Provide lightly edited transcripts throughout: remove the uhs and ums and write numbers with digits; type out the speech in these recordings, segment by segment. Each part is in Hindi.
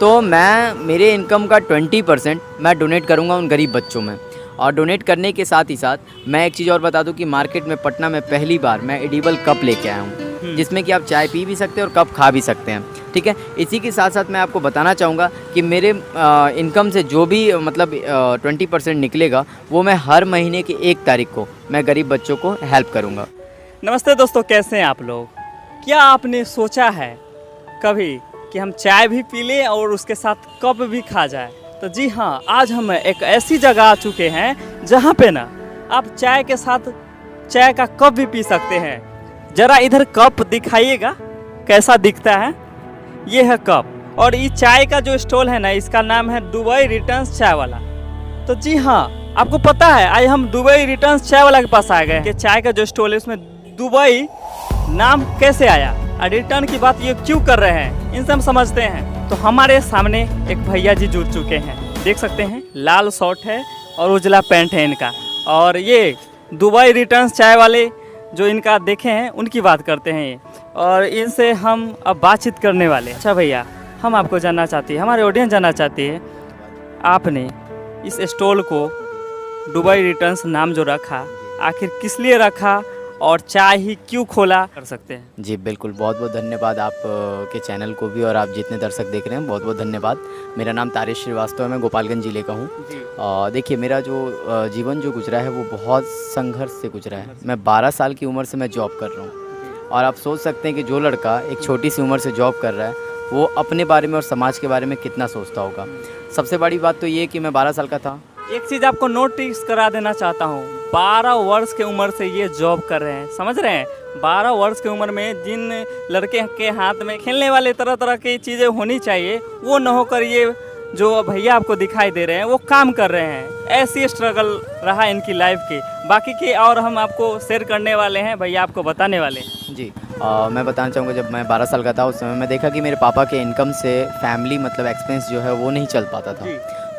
तो मैं मेरे इनकम का 20% मैं डोनेट करूँगा उन गरीब बच्चों में। और डोनेट करने के साथ ही साथ मैं एक चीज़ और बता दूं कि मार्केट में पटना में पहली बार मैं एडिबल कप लेके आया हूँ, जिसमें कि आप चाय पी भी सकते हैं और कप खा भी सकते हैं। ठीक है, इसी के साथ साथ मैं आपको बताना चाहूँगा कि मेरे इनकम से जो भी मतलब 20% निकलेगा वो मैं हर महीने की 1 तारीख को मैं गरीब बच्चों को हेल्प करूँगा। नमस्ते दोस्तों, कैसे हैं आप लोग? क्या आपने सोचा है कभी कि हम चाय भी पी लें और उसके साथ कप भी खा जाए? तो जी हाँ, आज हम एक ऐसी जगह आ चुके हैं जहाँ पे ना आप चाय के साथ चाय का कप भी पी सकते हैं। ज़रा इधर कप दिखाइएगा कैसा दिखता है। ये है कप और ये चाय का जो स्टॉल है ना, इसका नाम है दुबई रिटर्न्स चाय वाला। तो जी हाँ, आपको पता है आज हम दुबई रिटर्न्स चाय वाला के पास आ गए कि चाय का जो स्टॉल है उसमें दुबई नाम कैसे आया और रिटर्न की बात ये क्यों कर रहे हैं, इनसे हम समझते हैं। तो हमारे सामने एक भैया जी जुड़ चुके हैं, देख सकते हैं लाल शर्ट है और उजला पैंट है इनका। और ये दुबई रिटर्न्स चाय वाले जो इनका देखे हैं उनकी बात करते हैं ये, और इनसे हम अब बातचीत करने वाले। अच्छा भैया, हम आपको जानना चाहते हैं, हमारे ऑडियंस जानना चाहती है, आपने इस स्टॉल को दुबई रिटर्न्स नाम जो रखा आखिर किस लिए रखा और चाय ही क्यों खोला, कर सकते हैं? जी बिल्कुल, बहुत बहुत धन्यवाद आप के चैनल को भी और आप जितने दर्शक देख रहे हैं बहुत बहुत धन्यवाद। मेरा नाम तारिश श्रीवास्तव है, मैं गोपालगंज ज़िले का हूँ। देखिए, मेरा जो जीवन जो गुजरा है वो बहुत संघर्ष से गुजरा है। मैं 12 साल की उम्र से मैं जॉब कर रहा हूँ और आप सोच सकते हैं कि जो लड़का एक छोटी सी उम्र से जॉब कर रहा है वो अपने बारे में और समाज के बारे में कितना सोचता होगा। सबसे बड़ी बात तो ये कि मैं 12 साल का था। एक चीज़ आपको नोटिस करा देना चाहता हूँ, 12 वर्ष की उम्र से ये जॉब कर रहे हैं, समझ रहे हैं? 12 वर्ष की उम्र में जिन लड़के के हाथ में खेलने वाले तरह तरह की चीज़ें होनी चाहिए वो न होकर ये जो भैया आपको दिखाई दे रहे हैं वो काम कर रहे हैं। ऐसी स्ट्रगल रहा इनकी लाइफ की, बाकी की और हम आपको शेयर करने वाले हैं, भैया आपको बताने वाले हैं। जी मैं बताना चाहूँगा, जब मैं 12 साल का था उस समय मैं देखा कि मेरे पापा के इनकम से फैमिली मतलब एक्सपेंस जो है वो नहीं चल पाता था।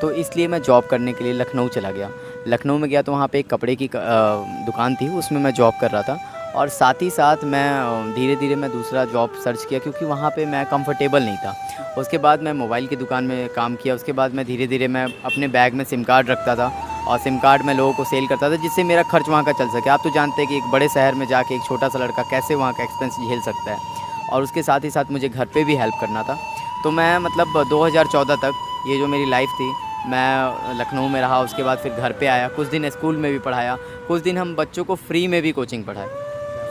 तो इसलिए मैं जॉब करने के लिए लखनऊ चला गया। लखनऊ में गया तो वहाँ पे एक कपड़े की दुकान थी, उसमें मैं जॉब कर रहा था और साथ ही साथ मैं धीरे धीरे मैं दूसरा जॉब सर्च किया क्योंकि वहाँ पे मैं कंफर्टेबल नहीं था। उसके बाद मैं मोबाइल की दुकान में काम किया। उसके बाद मैं धीरे धीरे मैं अपने बैग में सिम कार्ड रखता था और सिम कार्ड मैं लोगों को सेल करता था जिससे मेरा खर्च वहाँ का चल सके। आप तो जानते हैं कि एक बड़े शहर में जाके एक छोटा सा लड़का कैसे वहाँ का एक्सपेंस झेल सकता है। और उसके साथ ही साथ मुझे घर पे भी हेल्प करना था। तो मैं मतलब 2014 तक ये जो मेरी लाइफ थी, मैं लखनऊ में रहा। उसके बाद फिर घर पे आया, कुछ दिन स्कूल में भी पढ़ाया, कुछ दिन हम बच्चों को फ्री में भी कोचिंग पढ़ाए,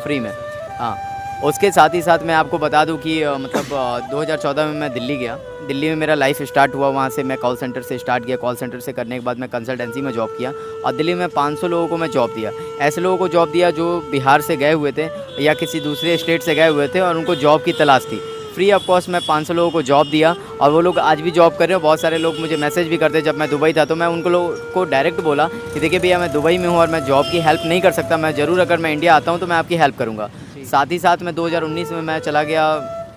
फ्री में। हाँ, उसके साथ ही साथ मैं आपको बता दूं कि मतलब 2014 में मैं दिल्ली गया। दिल्ली में मेरा लाइफ स्टार्ट हुआ। वहाँ से मैं कॉल सेंटर से स्टार्ट किया। कॉल सेंटर से करने के बाद मैं कंसल्टेंसी में जॉब किया और दिल्ली में 500 लोगों को मैं जॉब दिया। ऐसे लोगों को जॉब दिया जो बिहार से गए हुए थे या किसी दूसरे स्टेट से गए हुए थे और उनको जॉब की तलाश थी। फ्री ऑफ कॉस्ट मैं 500 लोगों को जॉब दिया और वो लोग आज भी जॉब कर रहे हैं। बहुत सारे लोग मुझे मैसेज भी करते हैं। जब मैं दुबई था तो मैं उनको लोगों को डायरेक्ट बोला कि देखिए भैया, मैं दुबई में हूँ और मैं जॉब की हेल्प नहीं कर सकता, मैं ज़रूर अगर मैं इंडिया आता हूँ तो मैं आपकी हेल्प करूँगा। साथ ही साथ मैं 2019 में मैं चला गया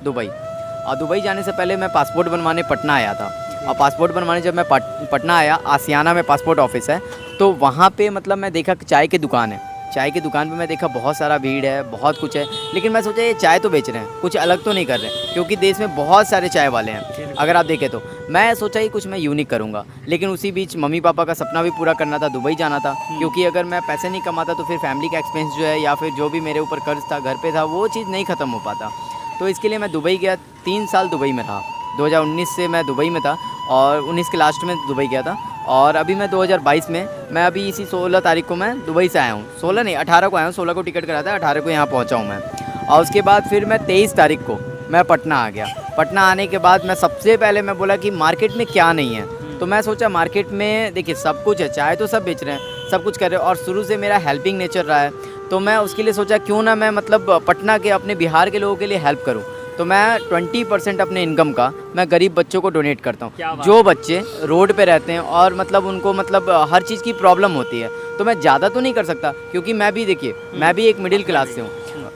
दुबई और दुबई जाने से पहले मैं पासपोर्ट बनवाने पटना आया था। और पासपोर्ट बनवाने जब मैं पटना आया, आसियाना में पासपोर्ट ऑफिस है, तो वहाँ पे मतलब मैं देखा चाय की दुकान है। चाय की दुकान पे मैं देखा बहुत सारा भीड़ है, बहुत कुछ है, लेकिन मैं सोचा ये चाय तो बेच रहे हैं, कुछ अलग तो नहीं कर रहे हैं क्योंकि देश में बहुत सारे चाय वाले हैं अगर आप देखें तो। मैं सोचा ही कुछ मैं यूनिक करूँगा, लेकिन उसी बीच मम्मी पापा का सपना भी पूरा करना था, दुबई जाना था। क्योंकि अगर मैं पैसे नहीं कमाता तो फिर फैमिली का एक्सपेंस जो है या फिर जो भी मेरे ऊपर कर्ज था घर पे था वो चीज़ नहीं ख़त्म हो पाता। तो इसके लिए मैं दुबई गया, 3 साल दुबई में रहा। 2019 से मैं दुबई में था और 19 के लास्ट में दुबई गया था। और अभी मैं 2022 में मैं अभी इसी 16 तारीख को मैं दुबई से आया हूँ। 16 नहीं, 18 को आया हूँ। 16 को टिकट करा था, 18 को यहाँ पहुँचा हूँ मैं। और उसके बाद फिर मैं 23 तारीख को मैं पटना आ गया। पटना आने के बाद मैं सबसे पहले मैं बोला कि मार्केट में क्या नहीं है। तो मैं सोचा मार्केट में देखिए सब कुछ है, चाय तो सब बेच रहे हैं, सब कुछ कर रहे हैं और शुरू से मेरा हेल्पिंग नेचर रहा है। तो मैं उसके लिए सोचा क्यों ना मैं मतलब पटना के अपने बिहार के लोगों के लिए हेल्प करूँ। तो मैं 20% अपने इनकम का मैं गरीब बच्चों को डोनेट करता हूँ, जो बच्चे रोड पे रहते हैं और मतलब उनको मतलब हर चीज़ की प्रॉब्लम होती है। तो मैं ज़्यादा तो नहीं कर सकता क्योंकि मैं भी देखिए मैं भी एक मिडिल क्लास से हूँ।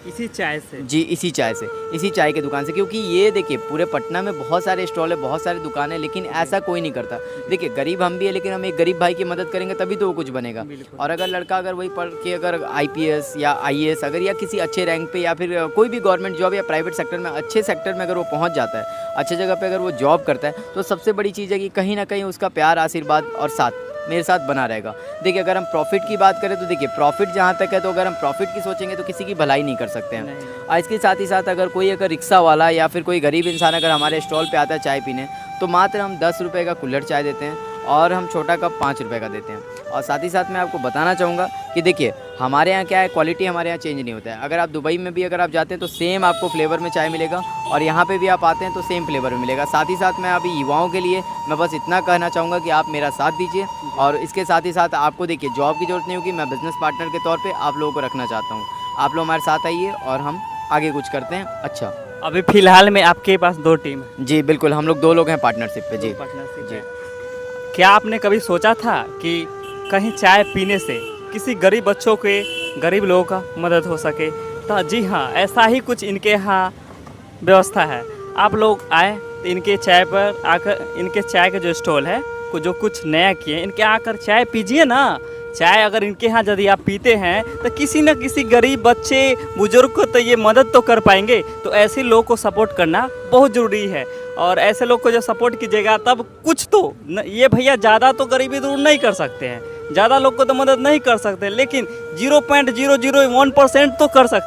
इसी चाय से। जी, इसी चाय से, इसी चाय की दुकान से। क्योंकि ये देखिए पूरे पटना में बहुत सारे स्टॉल है, बहुत सारी दुकानें, लेकिन ऐसा कोई नहीं करता। देखिए गरीब हम भी है, लेकिन हम एक गरीब भाई की मदद करेंगे तभी तो वो कुछ बनेगा। बिल्कुल। और अगर लड़का अगर वही पढ़ के अगर आईपीएस या आईएएस अगर या किसी अच्छे रैंक पे या फिर कोई भी गवर्नमेंट जॉब या प्राइवेट सेक्टर में अच्छे सेक्टर में अगर वो पहुंच जाता है, अच्छे जगह पे अगर वो जॉब करता है, तो सबसे बड़ी चीज़ है कि कहीं ना कहीं उसका प्यार, आशीर्वाद और साथ मेरे साथ बना रहेगा। देखिए अगर हम प्रॉफिट की बात करें तो देखिए प्रॉफिट जहाँ तक है, तो अगर हम प्रॉफिट की सोचेंगे तो किसी की भलाई नहीं कर सकते हैं। नहीं। और इसके साथ ही साथ अगर कोई अगर रिक्शा वाला या फिर कोई गरीब इंसान अगर हमारे स्टॉल पे आता है चाय पीने, तो मात्र हम 10 रुपये का कुल्हड़ चाय देते हैं और हम छोटा कप 5 रुपये का देते हैं। और साथ ही साथ मैं आपको बताना चाहूँगा कि देखिए हमारे यहाँ क्या है, क्वालिटी हमारे यहाँ चेंज नहीं होता है। अगर आप दुबई में भी अगर आप जाते हैं तो सेम आपको फ्लेवर में चाय मिलेगा, और यहाँ पे भी आप आते हैं तो सेम फ्लेवर में मिलेगा। साथ ही साथ मैं अभी युवाओं के लिए मैं बस इतना कहना चाहूँगा कि आप मेरा साथ दीजिए, और इसके साथ ही साथ आपको देखिए जॉब की ज़रूरत नहीं होगी, मैं बिज़नेस पार्टनर के तौर पर आप लोगों को रखना चाहता हूँ। आप लोग हमारे साथ आइए और हम आगे कुछ करते हैं। अच्छा, अभी फिलहाल में आपके पास 2 टीम है। जी बिल्कुल, हम लोग 2 लोग हैं पार्टनरशिप पे। जी पार्टनरशिप जी। है। क्या आपने कभी सोचा था कि कहीं चाय पीने से किसी गरीब बच्चों के, गरीब लोगों का मदद हो सके? तो जी हाँ, ऐसा ही कुछ इनके यहाँ व्यवस्था है। आप लोग आए तो इनके चाय पर आकर, इनके चाय का जो स्टॉल है जो कुछ नया किए, इनके आकर चाय पीजिए ना। चाय अगर इनके यहाँ यदि आप पीते हैं तो किसी न किसी गरीब बच्चे, बुजुर्ग को तो ये मदद तो कर पाएंगे। तो ऐसे लोगों को सपोर्ट करना बहुत ज़रूरी है, और ऐसे लोग को जब सपोर्ट कीजिएगा तब कुछ तो ये भैया ज़्यादा तो गरीबी दूर नहीं कर सकते हैं, ज़्यादा लोग को तो मदद नहीं कर सकते, लेकिन 0.001% तो कर सकते हैं।